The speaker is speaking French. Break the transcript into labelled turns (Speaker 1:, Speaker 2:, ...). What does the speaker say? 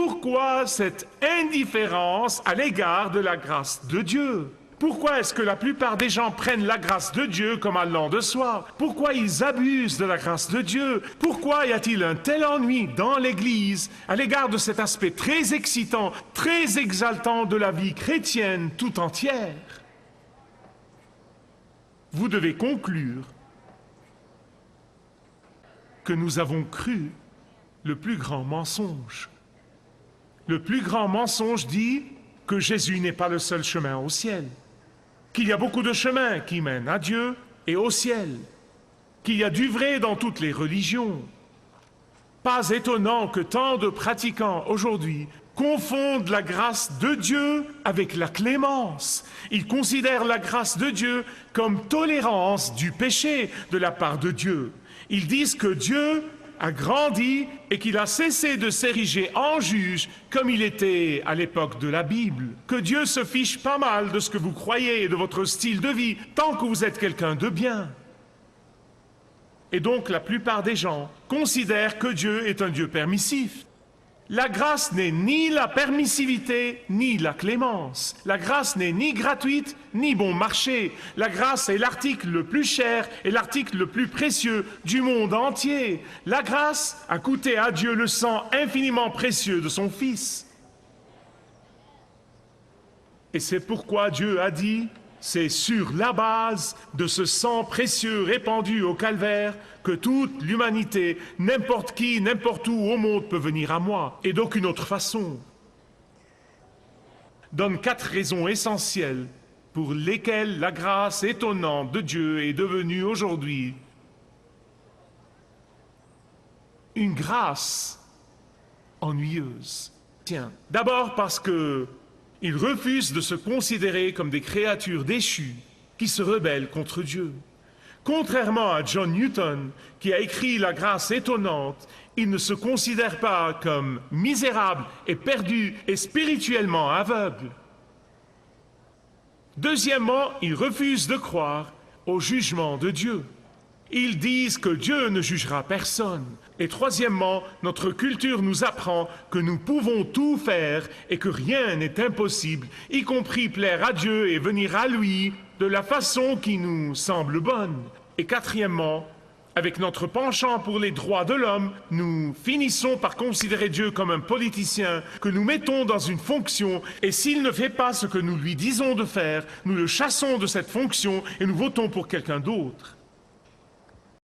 Speaker 1: Pourquoi cette indifférence à l'égard de la grâce de Dieu? Pourquoi est-ce que la plupart des gens prennent la grâce de Dieu comme allant de soi? Pourquoi ils abusent de la grâce de Dieu? Pourquoi y a-t-il un tel ennui dans l'Église à l'égard de cet aspect très excitant, très exaltant de la vie chrétienne tout entière? Vous devez conclure que nous avons cru le plus grand mensonge. Le plus grand mensonge dit que Jésus n'est pas le seul chemin au ciel, qu'il y a beaucoup de chemins qui mènent à Dieu et au ciel, qu'il y a du vrai dans toutes les religions. Pas étonnant que tant de pratiquants aujourd'hui confondent la grâce de Dieu avec la clémence. Ils considèrent la grâce de Dieu comme tolérance du péché de la part de Dieu. Ils disent que Dieu a grandi et qu'il a cessé de s'ériger en juge comme il était à l'époque de la Bible. Que Dieu se fiche pas mal de ce que vous croyez et de votre style de vie, tant que vous êtes quelqu'un de bien. Et donc la plupart des gens considèrent que Dieu est un Dieu permissif. La grâce n'est ni la permissivité, ni la clémence. La grâce n'est ni gratuite, ni bon marché. La grâce est l'article le plus cher et l'article le plus précieux du monde entier. La grâce a coûté à Dieu le sang infiniment précieux de son Fils. Et c'est pourquoi Dieu a dit, c'est sur la base de ce sang précieux répandu au calvaire que toute l'humanité, n'importe qui, n'importe où au monde peut venir à moi, et d'aucune autre façon. Donne 4 raisons essentielles pour lesquelles la grâce étonnante de Dieu est devenue aujourd'hui une grâce ennuyeuse. Tiens, d'abord parce que ils refusent de se considérer comme des créatures déchues qui se rebellent contre Dieu. Contrairement à John Newton, qui a écrit La grâce étonnante, ils ne se considèrent pas comme misérables et perdus et spirituellement aveugles. Deuxièmement, ils refusent de croire au jugement de Dieu. Ils disent que Dieu ne jugera personne. Et troisièmement, notre culture nous apprend que nous pouvons tout faire et que rien n'est impossible, y compris plaire à Dieu et venir à lui de la façon qui nous semble bonne. Et quatrièmement, avec notre penchant pour les droits de l'homme, nous finissons par considérer Dieu comme un politicien que nous mettons dans une fonction, et s'il ne fait pas ce que nous lui disons de faire, nous le chassons de cette fonction et nous votons pour quelqu'un d'autre.